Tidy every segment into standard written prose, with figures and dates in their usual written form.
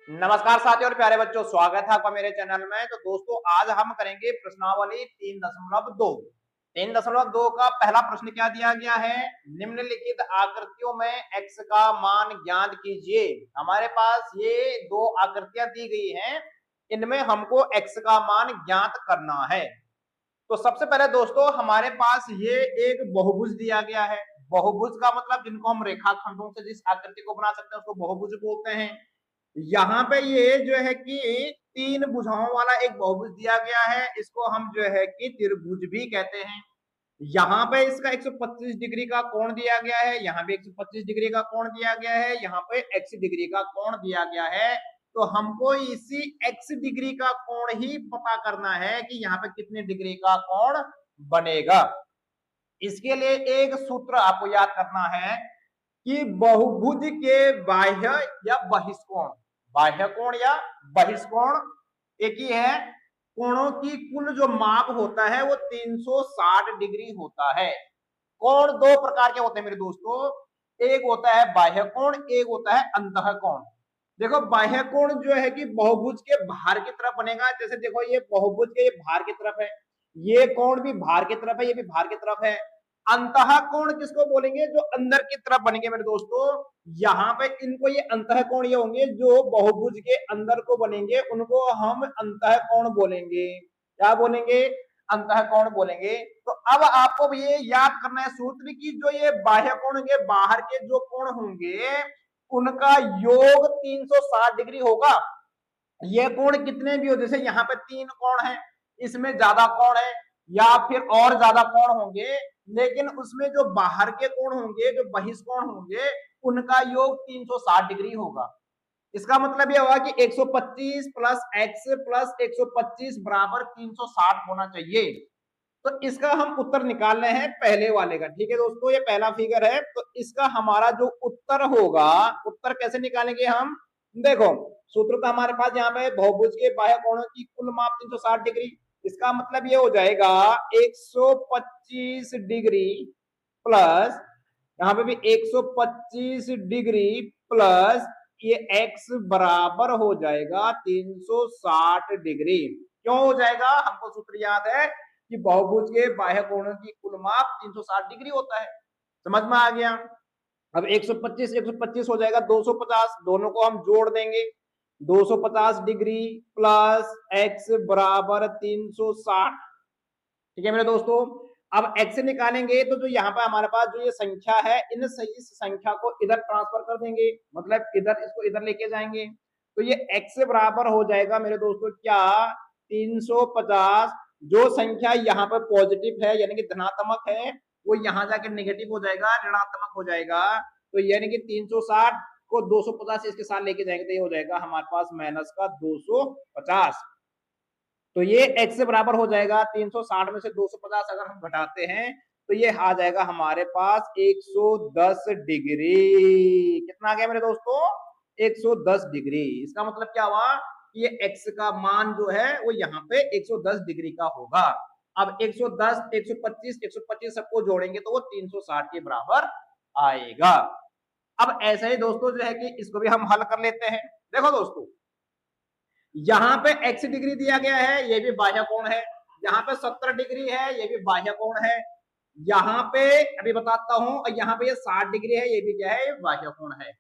नमस्कार साथियों और प्यारे बच्चों, स्वागत है आपका मेरे चैनल में। तो दोस्तों, आज हम करेंगे प्रश्नावली 3.2। 3.2 का पहला प्रश्न क्या दिया गया है? निम्नलिखित आकृतियों में x का मान ज्ञात कीजिए। हमारे पास ये दो आकृतियां दी गई हैं, इनमें हमको x का मान ज्ञात करना है। तो सबसे पहले दोस्तों, हमारे पास ये एक बहुभुज दिया गया है। बहुभुज का मतलब जिनको हम रेखाखंडों से जिस आकृति को बना सकते हैं उसको बहुभुज बोलते हैं। यहाँ पे ये जो है कि तीन भुजाओं वाला एक बहुभुज दिया गया है, इसको हम जो है कि त्रिभुज भी कहते हैं। यहाँ पे इसका 125 डिग्री का कोण दिया गया है, यहाँ भी 125 डिग्री का कोण दिया गया है, यहाँ पे x डिग्री का कोण दिया गया है। तो हमको इसी x डिग्री का कोण ही पता करना है कि यहाँ पे कितने डिग्री का कोण बनेगा। इसके लिए एक सूत्र आपको याद करना है कि बहुभुज के बाह्य या बहिष्कोण, बाह्य कोण या बहिष्कोण एक ही है। कोणों की कुल जो माप होता है वो 360 डिग्री होता है। कोण दो प्रकार के होते हैं मेरे दोस्तों, एक होता है बाह्य कोण, एक होता है अंतः कोण। देखो, बाह्य कोण जो है कि बहुभुज के बाहर की तरफ बनेगा। जैसे देखो, ये बहुभुज के ये बाहर की तरफ है, ये कोण भी बाहर की तरफ है, ये भी बाहर की तरफ है। अंतः कोण किसको बोलेंगे? जो अंदर की तरफ बनेंगे मेरे दोस्तों। यहाँ पे इनको ये अंतः कोण ये होंगे जो बहुभुज के अंदर को बनेंगे, उनको हम अंतः कोण बोलेंगे। क्या बोलेंगे? अंतः कोण बोलेंगे। तो अब आपको ये याद करना है सूत्र की जो ये बाह्य कोण होंगे, बाहर के जो कोण होंगे उनका योग 360 डिग्री होगा। ये कोण कितने भी हो, जैसे यहाँ पे 3 कोण है, इसमें ज्यादा कोण है या फिर और ज्यादा कोण होंगे, लेकिन उसमें जो बाहर के कोण होंगे, जो बहिष्कोण होंगे, उनका योग 360 डिग्री होगा। इसका मतलब यह हुआ कि 125 प्लस x प्लस 125 बराबर 360 होना चाहिए। तो इसका हम उत्तर निकाल रहे हैं पहले वाले का। ठीक है दोस्तों, ये पहला फिगर है, तो इसका हमारा जो उत्तर होगा, उत्तर कैसे निकालेंगे हम? देखो, सूत्र तो हमारे पास यहाँ पे बहुभुज के बाह्य कोणों की कुल माप 360 डिग्री। इसका मतलब ये हो जाएगा 125 डिग्री प्लस, यहाँ पे भी 125 डिग्री प्लस ये x बराबर हो जाएगा 360 डिग्री। क्यों हो जाएगा? हमको सूत्र याद है कि बहुभुज के बाह्य कोणों की कुल माप 360 डिग्री होता है। समझ में आ गया? अब 125 125 हो जाएगा 250, दोनों को हम जोड़ देंगे। 250 डिग्री प्लस x बराबर 360। ठीक है मेरे दोस्तों, अब x निकालेंगे तो जो यहाँ पे हमारे पास जो ये संख्या है, इस संख्या को इधर ट्रांसफर कर देंगे, मतलब इधर इसको इधर लेके जाएंगे। तो ये x बराबर हो जाएगा मेरे दोस्तों क्या? 350। जो संख्या यहाँ पर पॉजिटिव है यानी कि धनात्मक है, वो यहाँ जाके नेगेटिव हो जाएगा, ऋणात्मक हो जाएगा। तो यानी कि 360 को 250 इसके साथ लेके जाएंगे तो ये हो जाएगा हमारे पास माइनस का 250। तो ये x से बराबर हो जाएगा 360 में से 250 अगर हम घटाते हैं तो ये आ जाएगा हमारे पास 110 डिग्री। कितना आ गया मेरे दोस्तों? 110 डिग्री। इसका मतलब क्या हुआ? ये x का मान जो है वो यहाँ पे 110 डिग्री का होगा। अब 110 125 125 सबको जोड़ेंगे तो वो 360 के बराबर आएगा। अब ऐसे ही दोस्तों जो है कि इसको भी हम हल कर लेते हैं। देखो दोस्तों, यहाँ पे x डिग्री दिया गया है, ये भी बाह्य कोण है। यहाँ पे 70 डिग्री है, ये भी बाह्य कोण है। यहाँ पे अभी बताता हूं, यहाँ पे ये 60 डिग्री है, ये भी क्या है? बाह्य कोण है।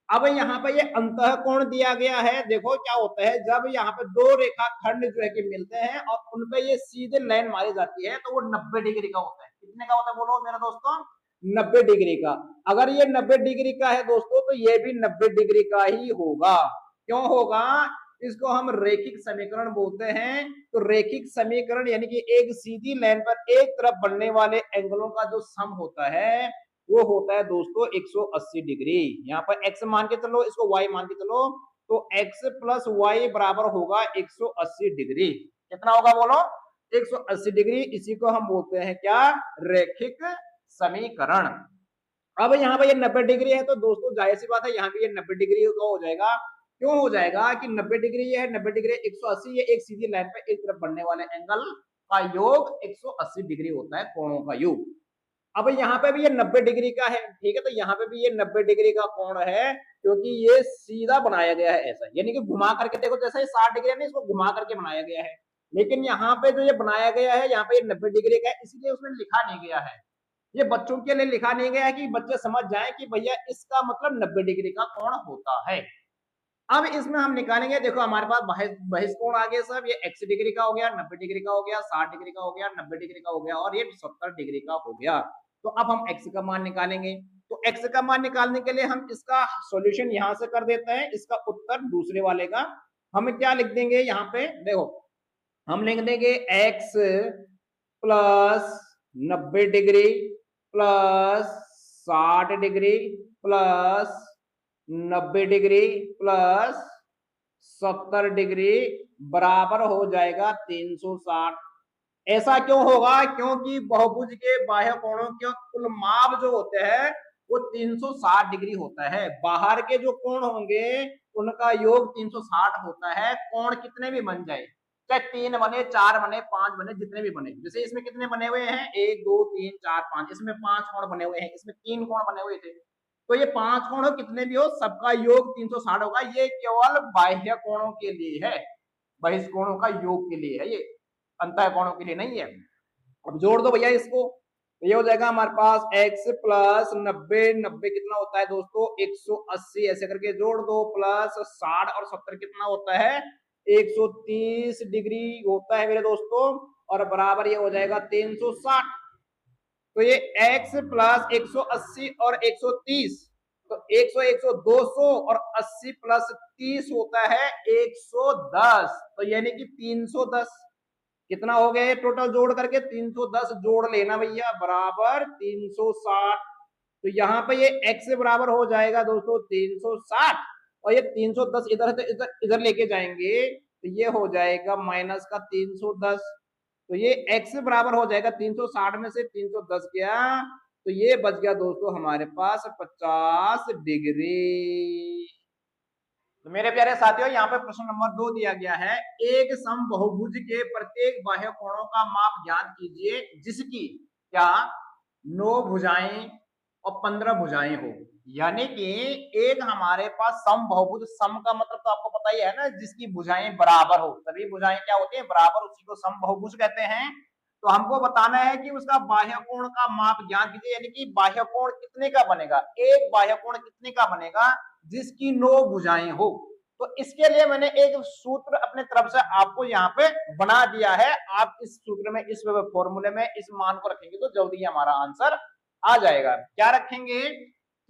अब यहाँ पे ये अंतः कोण दिया गया है। देखो क्या होता है, जब यहाँ पे दो रेखाखंड जो है कि मिलते हैं और उनपे ये सीधे लाइन मारी जाती है तो वो 90 डिग्री का होता है। कितने का होता है बोलो मेरे दोस्तों? 90 डिग्री का। अगर ये 90 डिग्री का है दोस्तों तो ये भी 90 डिग्री का ही होगा। क्यों होगा? इसको हम रेखिक समीकरण बोलते हैं। तो रेखिक समीकरण यानी कि एक सीधी लाइन पर एक तरफ बनने वाले एंगलों का जो सम होता है वो होता है दोस्तों 180 डिग्री। यहाँ पर x मान के चलो, इसको y मान के चलो, तो x प्लस वाई बराबर होगा 180 डिग्री। कितना होगा बोलो? 180 डिग्री। इसी को हम बोलते हैं क्या? रेखिक समीकरण। अब यहाँ पे ये 90 डिग्री है तो दोस्तों जाहिर सी बात है यहाँ पे ये 90 डिग्री का हो जाएगा। क्यों हो जाएगा कि 90 डिग्री ये है, 90 डिग्री 180, ये एक सीधी लाइन पे एक तरफ बनने वाले एंगल का योग 180 डिग्री होता है, कोणों का योग। अब यहाँ पे भी ये 90 डिग्री का है, ठीक है, तो यहाँ पे भी ये 90 डिग्री का कोण है, क्योंकि ये सीधा बनाया गया है ऐसा, यानी कि घुमा करके देखो, जैसे 60 डिग्री है ना, इसको घुमा करके बनाया गया है। लेकिन यहाँ पे जो ये बनाया गया है, यहाँ पे ये 90 डिग्री का है, इसलिए उसमें लिखा नहीं गया है। ये बच्चों के लिए लिखा नहीं गया है कि बच्चे समझ जाएं कि भैया इसका मतलब 90 डिग्री का कोण होता है। अब इसमें हम निकालेंगे, देखो हमारे पास बहिष कोण आ गया सब, ये x डिग्री का हो गया, 90 डिग्री का हो गया, 60 डिग्री का हो गया, 90 डिग्री का हो गया, और ये 70 डिग्री का हो गया। तो अब हम x का मान निकालेंगे। तो x का मान निकालने के लिए हम इसका सॉल्यूशन यहां से कर देते हैं, इसका उत्तर दूसरे वाले का। हम क्या लिख देंगे यहाँ पे, देखो हम लिख देंगे x plus 90 degree plus 60 degree plus 90 degree plus 70 degree बराबर हो जाएगा 360। ऐसा क्यों होगा? क्योंकि बहुभुज के बाह्य कोणों के कुल माप जो होते हैं वो 360 डिग्री होता है। बाहर के जो कोण होंगे उनका योग 360 होता है। कोण कितने भी बन जाए, चाहे 3 बने, 4 बने, 5 बने, जितने भी बने। जैसे इसमें कितने बने हुए हैं, 1 2 3 4 5, इसमें 5 कोण बने हुए हैं, इसमें 3 कोण बने हुए थे। तो ये 5 कोण हो, कितने भी हो, सबका योग 360 होगा। ये केवल बाह्य कोणों के लिए है, बहिष्कोणों का योग के लिए है, ये अंतः कोणों के लिए नहीं है। अब जोड़ दो भैया इसको, ये हो जाएगा हमारे पास x प्लस 90, 90 कितना होता है दोस्तों 180, ऐसे करके जोड़ दो, प्लस 60 और 70 कितना होता है 130 डिग्री होता है मेरे दोस्तों, और बराबर ये हो जाएगा 360। तो ये x प्लस 180 और 130, तो 100 100 200 और 80 प्लस 30 होता है 110। तो यानी कि 310 कितना हो गया टोटल जोड़ करके 310 जोड़ लेना भैया, बराबर 360। तो यहाँ पे ये x बराबर हो जाएगा दोस्तों 360, और ये 310 इधर से इधर इधर लेके जाएंगे तो ये हो जाएगा माइनस का 310। तो ये x बराबर हो जाएगा 360 में से 310 गया, तो ये बच गया दोस्तों हमारे पास 50 डिग्री। तो मेरे प्यारे साथियों, यहाँ पे प्रश्न नंबर 2 दिया गया है, एक समबाहुभुज के प्रत्येक बाह्य कोणों का माप ज्ञात कीजिए जिसकी क्या 9 भुजाएं और 15 भुजाएं हो। यानी कि एक हमारे पास समबाहुभुज, सम का मतलब तो आपको पता ही है ना, जिसकी भुजाएं बराबर हो, सभी भुजाएं क्या होती है बराबर, उसी को समबाहुभुज कहते हैं। तो हमको बताना है कि उसका बाह्य कोण का माप ज्ञात कीजिए, यानी कि बाह्य कोण कितने का बनेगा, एक बाह्य कोण कितने का बनेगा जिसकी 9 भुजाएं हो। तो इसके लिए मैंने एक सूत्र अपने तरफ से आपको यहाँ पे बना दिया है। आप इस सूत्र में, इस फॉर्मूले में इस मान को रखेंगे तो जल्दी हमारा आंसर आ जाएगा। क्या रखेंगे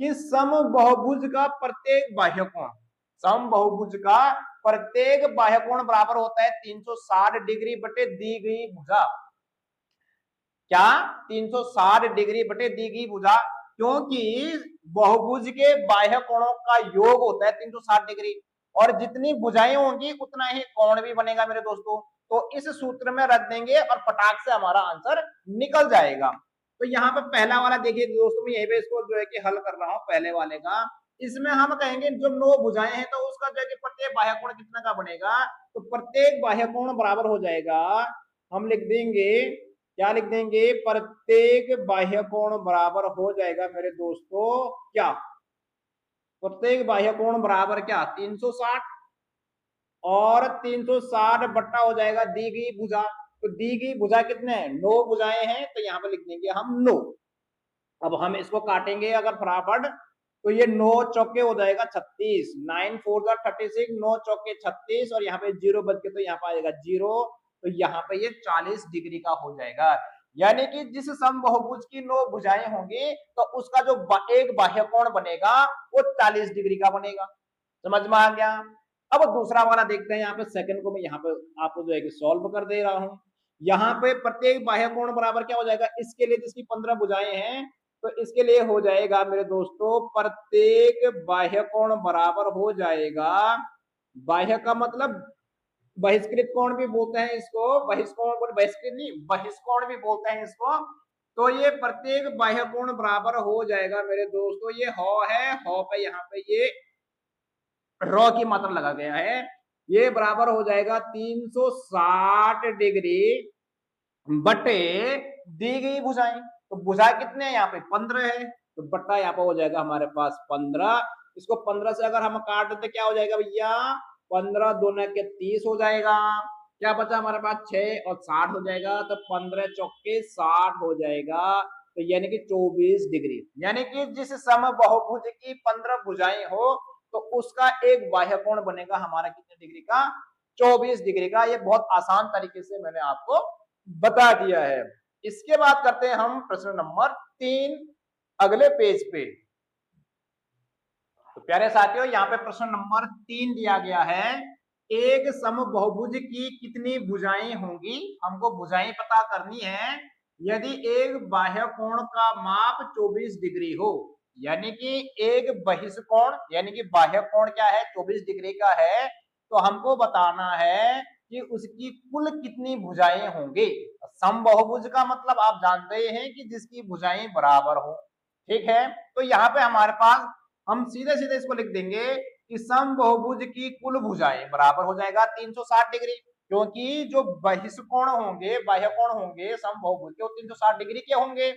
कि समबाहुभुज का प्रत्येक बाह्य कोण, समबाहुभुज का प्रत्येक बाह्य कोण बराबर होता है 360 डिग्री बटे दी गई भुजा। क्या 360 डिग्री बटे दी गई भुजा, क्योंकि बहुभुज के बाह्य कोणों का योग होता है 360 डिग्री, और जितनी भुजाएं होंगी उतना ही कोण भी बनेगा मेरे दोस्तों। तो इस सूत्र में रख देंगे और फटाक से हमारा आंसर निकल जाएगा। तो यहाँ पे पहला वाला देखिए दोस्तों, मैं यही पे इसको जो है कि हल कर रहा हूँ पहले वाले का। इसमें हम कहेंगे जो 9 भुजाएं हैं तो उसका जो है कि प्रत्येक बाह्य कोण कितना का बनेगा, तो प्रत्येक बाह्य कोण बराबर हो जाएगा, हम लिख देंगे, क्या लिख देंगे, प्रत्येक बाह्य कोण बराबर हो जाएगा मेरे दोस्तों क्या, प्रत्येक बाह्य कोण बराबर क्या 360, और 360 बट्टा हो जाएगा दी गई भुजा। तो दी गई भुजा कितने हैं, 9 भुजाएं हैं, तो यहाँ पे लिख देंगे हम 9। अब हम इसको काटेंगे अगर फटाफट, तो ये 9 चौके हो जाएगा 36, 9 4 जा 36, 9 चौके 36, और यहाँ पे 0 बच के तो यहाँ पे आएगा 0, तो यहाँ पे ये 40 डिग्री का हो जाएगा। यानी कि जिस समबाहुभुज की 9 भुजाएं होंगी तो उसका जो एक बाह्य कोण बनेगा वो 40 डिग्री का बनेगा। समझ में आ गया? अब दूसरा वाला देखते हैं, यहाँ पे सेकंड को मैं यहाँ पे आपको जो है कि सॉल्व कर दे रहा हूँ। यहाँ पे प्रत्येक बाह्य कोण बराबर क्या हो जाएगा, इसके लिए जिसकी 15 भुजाएं हैं तो इसके लिए हो जाएगा मेरे दोस्तों, प्रत्येक बाह्य कोण बराबर हो जाएगा, बाह्य का मतलब बहिष्कृत कोण भी बोलते हैं इसको, बहिष्कोण, बहिष्कृत नहीं, बहिष्कोण भी बोलते हैं इसको। तो ये प्रत्येक बाह्य कोण बराबर हो जाएगा मेरे दोस्तों, ये हौ है, हौ पे यहाँ पे ये रॉ की मात्रा लगा गया है, ये बराबर हो जाएगा 360 डिग्री बटे दी गई भुजाएं। तो भुजा कितने हैं यहाँ पे 15 है, तो बट्टा यहाँ पे हो जाएगा हमारे पास 15। इसको 15 से अगर हम काट देते क्या हो जाएगा भैया, 15 दूना के 30 हो जाएगा। क्या बचा हमारे पास 6 और 60 हो जाएगा, तो 15 चौके 60 हो जाएगा। तो यानी कि 24 डिग्री, यानी कि जिस समबाहुभुज की 15 भुजाएं हो तो उसका एक बाह्य कोण बनेगा हमारा कितने डिग्री का, 24 डिग्री का। ये बहुत आसान तरीके से मैंने आपको बता दिया है। इसके बाद करते हैं हम प्रश्न नंबर 3 अगले पेज पे। तो प्यारे साथियों यहाँ पे प्रश्न नंबर 3 दिया गया है, एक समबाहुभुज की कितनी भुजाएं होंगी, हमको भुजाएं पता करनी है। यदि एक बाह्य कोण का माप 24 डिग्री हो, यानी कि एक बहिष्कोण यानी कि बाह्य कोण क्या है 24 डिग्री का है, तो हमको बताना है कि उसकी कुल कितनी भुजाएं होंगी। समबाहुभुज का मतलब आप जानते हैं कि जिसकी भुजाएं बराबर हो, ठीक है। तो यहाँ पे हमारे पास हम सीधे सीधे इसको लिख देंगे कि समबाहुभुज की कुल भुजाएं बराबर हो जाएगा 360 डिग्री, क्योंकि जो बहिष्कोण होंगे बाह्य कोण होंगे समबाहुभुज के वो 360 डिग्री के होंगे।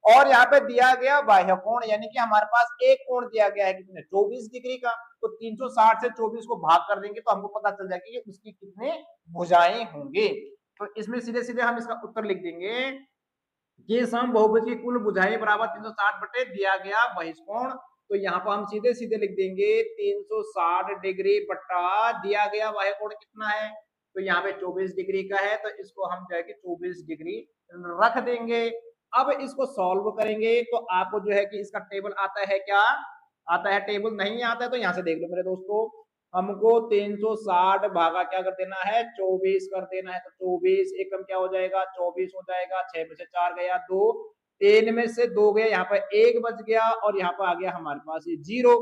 और यहाँ पे दिया गया बाह्य कोण यानी कि हमारे पास एक कोण दिया गया है कितने 24 डिग्री का, तो 360 से 24 को भाग कर देंगे तो हमको पता चल जाएगा कि उसकी कितने भुजाएं होंगी। तो इसमें सीधे सीधे हम इसका उत्तर लिख देंगे कि समबाहुभुज की कुल भुजाएं बराबर 360 बटे दिया गया बहिष्कोण। तो यहाँ पर हम सीधे सीधे लिख देंगे 360 डिग्री बटा दिया गया बाह्य कोण कितना है, तो यहाँ पे 24 डिग्री का है, तो इसको हम जो है कि 24 डिग्री रख देंगे। अब इसको सॉल्व करेंगे तो आपको जो है कि इसका टेबल आता है, क्या आता है, टेबल नहीं आता है तो यहाँ से देख लो मेरे दोस्तों। हमको 360 भागा क्या कर देना है 24 कर देना है, तो 24 एकम क्या हो जाएगा 24 हो जाएगा। 6 में से 4 गया 2, 3 में से 2 गया, यहाँ पर 1 बच गया और यहाँ पर आ गया हमारे पास ये 0।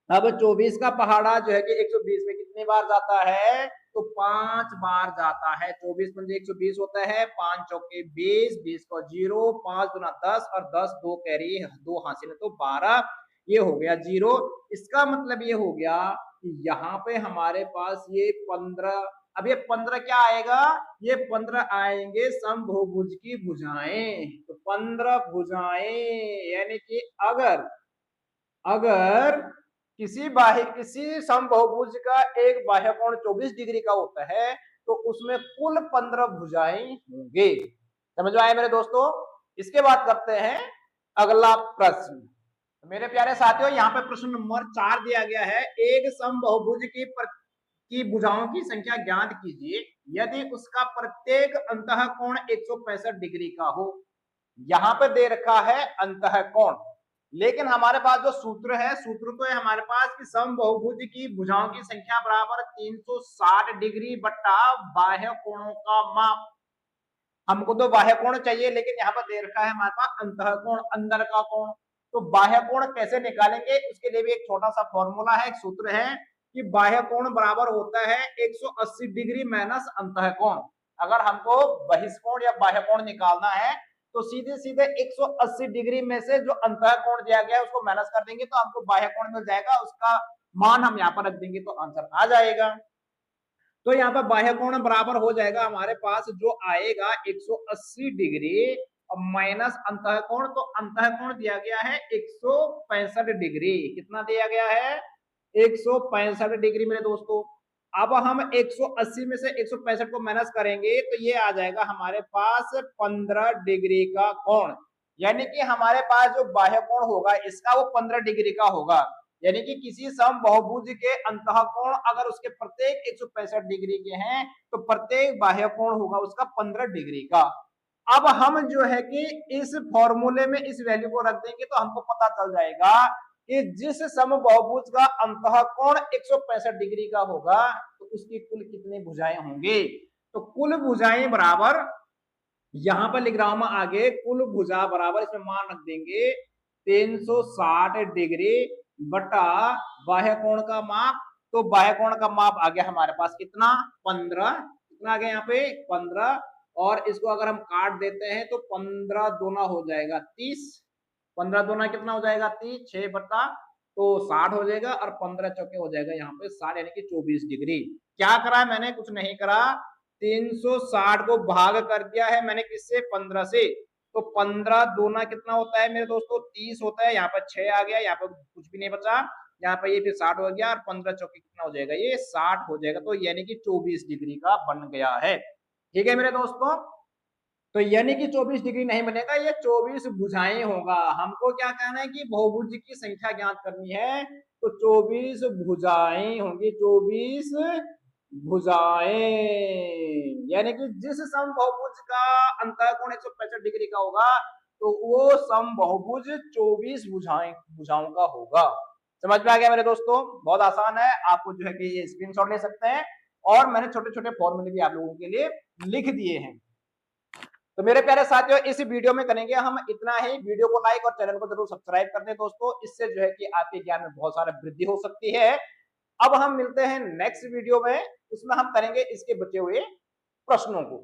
अब 24 का पहाड़ा जो है कि 120 में कितनी बार जाता है, तो 5 बार जाता है। 24 पंजे 120 होता है, 5 चौके 20, 20 को 0, 5 गुना 10 और 10 2 कैरी 2 हासिल है तो 12, ये हो गया 0। इसका मतलब ये हो गया कि यहाँ पे हमारे पास ये 15, अब ये 15 क्या आएगा, ये 15 आएंगे समबाहुभुज की भुजाएं। तो 15 भुजाएं यानी कि अगर अगर किसी समबाहुभुज का एक बाह्य कोण 24 डिग्री का होता है तो उसमें कुल 15 भुजाएं होंगे। समझ में आए मेरे दोस्तों। इसके बाद करते हैं अगला प्रश्न। मेरे प्यारे साथियों यहाँ पे प्रश्न नंबर 4 दिया गया है, एक समबाहुभुज की भुजाओं की संख्या ज्ञात कीजिए यदि उसका प्रत्येक अंतःकोण 165 डिग्री का हो। यहाँ पे दे रखा है अंतःकोण, लेकिन हमारे पास जो सूत्र है, सूत्र तो है हमारे पास कि समबाहुभुज की भुजाओं की संख्या बराबर 360 डिग्री बट्टा बाह्य कोणों का माप। हमको तो बाह्य कोण चाहिए, लेकिन यहाँ पर दे रखा है हमारे पास अंतःकोण अंदर का कोण। तो बाह्य कोण कैसे निकालेंगे, उसके लिए भी एक छोटा सा फॉर्मूला है, एक सूत्र है कि बाह्य कोण बराबर होता है 180 डिग्री माइनस अंतःकोण। अगर हमको बहिष्कोण या बाह्य कोण निकालना है तो सीधे सीधे 180 डिग्री में से जो अंतःकोण दिया गया है उसको माइनस कर देंगे तो हमको बाह्य कोण मिल जाएगा, उसका मान हम यहाँ पर रख देंगे तो आंसर आ जाएगा। तो यहाँ पर बाह्य कोण बराबर हो जाएगा हमारे पास जो आएगा 180 डिग्री माइनस अंतःकोण, तो अंतःकोण दिया गया है 165 डिग्री। कितना दिया गया है 165 डिग्री मेरे दोस्तों। अब हम 180 में से 165 को माइनस करेंगे तो ये आ जाएगा हमारे पास 15 डिग्री का कोण, यानी कि हमारे पास जो बाह्य कोण होगा इसका वो 15 डिग्री का होगा। यानी कि किसी समबाहुभुज के अंतःकोण अगर उसके प्रत्येक 165 डिग्री के हैं तो प्रत्येक बाह्य कोण होगा उसका 15 डिग्री का। अब हम जो है कि इस फॉर्मूले में इस वैल्यू को रख देंगे तो हमको पता चल जाएगा कि जिस समबाहुभुज का अंतःकोण 165 डिग्री का होगा तो उसकी कुल कितनी भुजाएं होंगी। तो कुल भुजाएं बराबर, यहां पर लिख रहा हूं मैं आगे, कुल भुजा बराबर इसमें मान रख देंगे 360 डिग्री बटा बाह्य कोण का माप। तो बाह्य कोण का माप आ गया हमारे पास कितना 15, कितना आ गया यहाँ पे 15, और इसको अगर हम काट देते हैं तो 15 दूना हो जाएगा 30, 15 दूना कितना हो जाएगा 30, 6 बटा तो 60 हो जाएगा और 15 चौके हो जाएगा यहाँ पे 60 यानी कि 24 डिग्री। क्या करा है मैंने, कुछ नहीं करा, 360 को भाग कर दिया है मैंने किससे 15 से, तो 15 दूना कितना होता है मेरे दोस्तों 30 होता है, यहाँ पर 6 आ गया, यहाँ पर कुछ भी नहीं बचा, यहाँ पर ये फिर 60 हो गया और 15 चौके कितना हो जाएगा, ये 60 हो जाएगा। तो यानी कि 24 डिग्री का बन गया है। ठीक है मेरे दोस्तों, तो यानी कि 24 डिग्री नहीं बनेगा, ये 24 भुजाएं होगा। हमको क्या कहना है कि बहुभुज की संख्या ज्ञात करनी है, तो 24 भुजाएं होंगी, 24 भुजाएं। यानी कि जिस समबाहुभुज का अंतःकोण 165 डिग्री का होगा, तो वो समबाहुभुज 24 भुजाओं का होगा। समझ में आ गया मेरे दोस्तों? बहुत आसान है, आपको जो है कि ये स्क्रीनशॉट ले सकते हैं, और मैंने छोटे छोटे फॉर्मूले भी आप लोगों के लिए लिख दिए हैं। तो मेरे प्यारे साथियों, इस वीडियो में करेंगे हम इतना ही। वीडियो को लाइक और चैनल को जरूर सब्सक्राइब कर दें दोस्तों, इससे जो है कि आपके ज्ञान में बहुत सारा वृद्धि हो सकती है। अब हम मिलते हैं नेक्स्ट वीडियो में, उसमें हम करेंगे इसके बचे हुए प्रश्नों को।